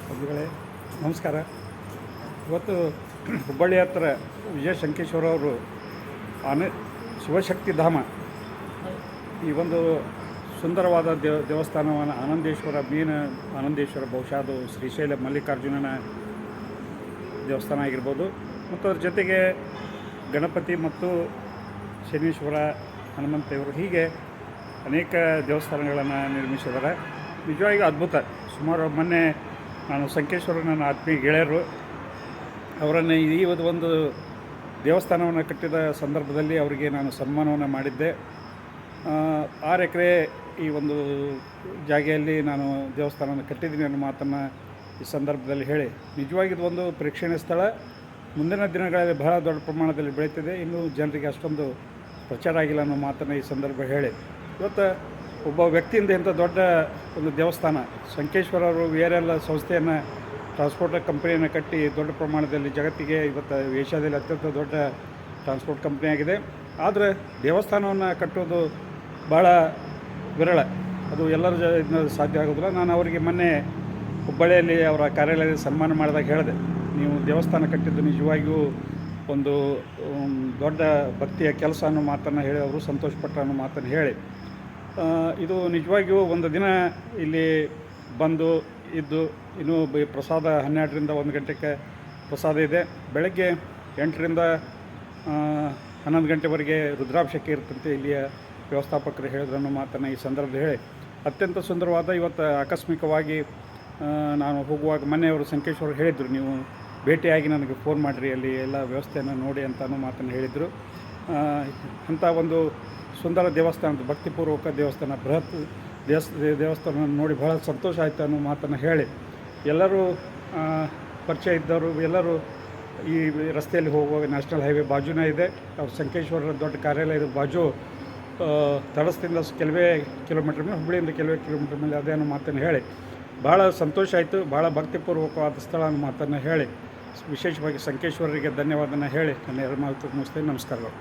ಬಂಧುಗಳೇ ನಮಸ್ಕಾರ. ಇವತ್ತು ಹುಬ್ಬಳ್ಳಿ ಹತ್ರ ವಿಜಯ ಶಂಕೇಶ್ವರ ಅವರು ಶಿವಶಕ್ತಿ ಧಾಮ ಈ ಒಂದು ಸುಂದರವಾದ ದೇವಸ್ಥಾನವನ್ನು ಆನಂದೇಶ್ವರ ಬಹುಶಃ ಅದು ಶ್ರೀಶೈಲ ಮಲ್ಲಿಕಾರ್ಜುನನ ದೇವಸ್ಥಾನ ಆಗಿರ್ಬೋದು. ಮತ್ತು ಅದ್ರ ಜೊತೆಗೆ ಗಣಪತಿ ಮತ್ತು ಶನೀಶ್ವರ, ಹನುಮಂತೇವರು, ಹೀಗೆ ಅನೇಕ ದೇವಸ್ಥಾನಗಳನ್ನು ನಿರ್ಮಿಸಿದ್ದಾರೆ. ನಿಜವಾಗಿ ಅದ್ಭುತ. ಸುಮಾರು ಮೊನ್ನೆ ನಾನು ಸಂಕೇಶ್ವರ ನನ್ನ ಆತ್ಮೀಯ ಗೆಳೆಯರು ಅವರನ್ನು ಈ ಒಂದು ದೇವಸ್ಥಾನವನ್ನು ಕಟ್ಟಿದ ಸಂದರ್ಭದಲ್ಲಿ ಅವರಿಗೆ ನಾನು ಸನ್ಮಾನವನ್ನು ಮಾಡಿದ್ದೆ. 6 ಎಕರೆ ಈ ಒಂದು ಜಾಗೆಯಲ್ಲಿ ನಾನು ದೇವಸ್ಥಾನವನ್ನು ಕಟ್ಟಿದ್ದೀನಿ ಅನ್ನೋ ಮಾತನ್ನು ಈ ಸಂದರ್ಭದಲ್ಲಿ ಹೇಳಿ, ನಿಜವಾಗಿ ಇದು ಒಂದು ಪ್ರೇಕ್ಷಣೀಯ ಸ್ಥಳ. ಮುಂದಿನ ದಿನಗಳಲ್ಲಿ ಬಹಳ ದೊಡ್ಡ ಪ್ರಮಾಣದಲ್ಲಿ ಬೆಳೀತಿದೆ. ಇನ್ನೂ ಜನರಿಗೆ ಅಷ್ಟೊಂದು ಪ್ರಚಾರ ಆಗಿಲ್ಲ ಅನ್ನೋ ಮಾತನ್ನು ಈ ಸಂದರ್ಭ ಹೇಳಿ, ಇವತ್ತು ಒಬ್ಬ ವ್ಯಕ್ತಿಯಿಂದ ಇಂಥ ದೊಡ್ಡ ಒಂದು ದೇವಸ್ಥಾನ ಸಂಕೇಶ್ವರರು VRL ಸಂಸ್ಥೆಯನ್ನು, ಟ್ರಾನ್ಸ್ಪೋರ್ಟ್ ಕಂಪ್ನಿಯನ್ನು ಕಟ್ಟಿ ದೊಡ್ಡ ಪ್ರಮಾಣದಲ್ಲಿ ಜಗತ್ತಿಗೆ ಇವತ್ತು ಏಷ್ಯಾದಲ್ಲಿ ಅತ್ಯಂತ ದೊಡ್ಡ ಟ್ರಾನ್ಸ್ಪೋರ್ಟ್ ಕಂಪ್ನಿ ಆಗಿದೆ. ಆದರೆ ದೇವಸ್ಥಾನವನ್ನು ಕಟ್ಟೋದು ಭಾಳ ವಿರಳ, ಅದು ಎಲ್ಲರ ಸಾಧ್ಯ ಆಗೋದಿಲ್ಲ. ನಾನು ಅವರಿಗೆ ಮೊನ್ನೆ ಹುಬ್ಬಳ್ಳಿಯಲ್ಲಿ ಅವರ ಕಾರ್ಯಾಲಯದಲ್ಲಿ ಸನ್ಮಾನ ಮಾಡಿದಾಗ ಹೇಳಿದೆ, ನೀವು ದೇವಸ್ಥಾನ ಕಟ್ಟಿದ್ದು ನಿಜವಾಗಿಯೂ ಒಂದು ದೊಡ್ಡ ಭಕ್ತಿಯ ಕೆಲಸ ಅನ್ನೋ ಮಾತನ್ನು ಹೇಳಿ ಅವರು ಸಂತೋಷಪಟ್ಟರು ಅನ್ನೋ ಮಾತನ್ನು ಹೇಳಿ, ಇದು ನಿಜವಾಗಿಯೂ ಒಂದು ದಿನ ಇಲ್ಲಿ ಬಂದು ಇದ್ದು ಇನ್ನೂ ಪ್ರಸಾದ 12ರಿಂದ 1 ಗಂಟೆಗೆ ಪ್ರಸಾದ ಇದೆ. ಬೆಳಗ್ಗೆ 8ರಿಂದ 11 ಗಂಟೆವರೆಗೆ ರುದ್ರಾಭಿಷೇಕ ಇರ್ತಂತೆ ಇಲ್ಲಿಯ ವ್ಯವಸ್ಥಾಪಕರು ಹೇಳಿದ್ರು ಅನ್ನೋ ಮಾತನ್ನು ಈ ಸಂದರ್ಭದಲ್ಲಿ ಹೇಳಿ, ಅತ್ಯಂತ ಸುಂದರವಾದ ಇವತ್ತು ಆಕಸ್ಮಿಕವಾಗಿ ನಾನು ಹೋಗುವಾಗ ಮೊನ್ನೆ ಅವರು ಸಂಕೇಶ್ವರು ಹೇಳಿದರು, ನೀವು ಭೇಟಿಯಾಗಿ ನನಗೆ ಫೋನ್ ಮಾಡಿರಿ, ಅಲ್ಲಿ ಎಲ್ಲ ವ್ಯವಸ್ಥೆಯನ್ನು ನೋಡಿ ಅಂತ ಅನ್ನೋ ಮಾತನ್ನು ಹೇಳಿದರು. ಅಂಥ ಒಂದು ಸುಂದರ ದೇವಸ್ಥಾನದ ಭಕ್ತಿಪೂರ್ವಕ ದೇವಸ್ಥಾನ, ಬೃಹತ್ ದೇವಸ್ಥಾನ ನೋಡಿ ಬಹಳ ಸಂತೋಷ ಆಯಿತು ಅನ್ನೋ ಮಾತನ್ನು ಹೇಳಿ, ಎಲ್ಲರೂ ಪರಿಚಯ ಇದ್ದವರು ಎಲ್ಲರೂ ಈ ರಸ್ತೆಯಲ್ಲಿ ಹೋಗುವಾಗ ನ್ಯಾಷನಲ್ ಹೈವೇ ಬಾಜುನೇ ಇದೆ, ಅವ್ರು ಸಂಕೇಶ್ವರರ ದೊಡ್ಡ ಕಾರ್ಯಾಲಯದ ಬಾಜು ತಡಸ್ದಿಂದ ಕೆಲವೇ ಕಿಲೋಮೀಟ್ರ್ ಮೇಲೆ, ಹುಬ್ಬಳ್ಳಿಯಿಂದ ಕೆಲವೇ ಕಿಲೋಮೀಟ್ರ್ ಮೇಲೆ ಅದೇ ಅನ್ನೋ ಮಾತನ್ನು ಹೇಳಿ ಭಾಳ ಸಂತೋಷ ಆಯಿತು. ಭಾಳ ಭಕ್ತಿಪೂರ್ವಕವಾದ ಸ್ಥಳ ಅನ್ನೋ ಮಾತನ್ನು ಹೇಳಿ, ವಿಶೇಷವಾಗಿ ಸಂಕೇಶ್ವರರಿಗೆ ಧನ್ಯವಾದನ ಹೇಳಿ ನನ್ನ ಎರಡು ಮಾತು ಮುಗಿಸ್ತೇನೆ. ನಮಸ್ಕಾರಗಳು.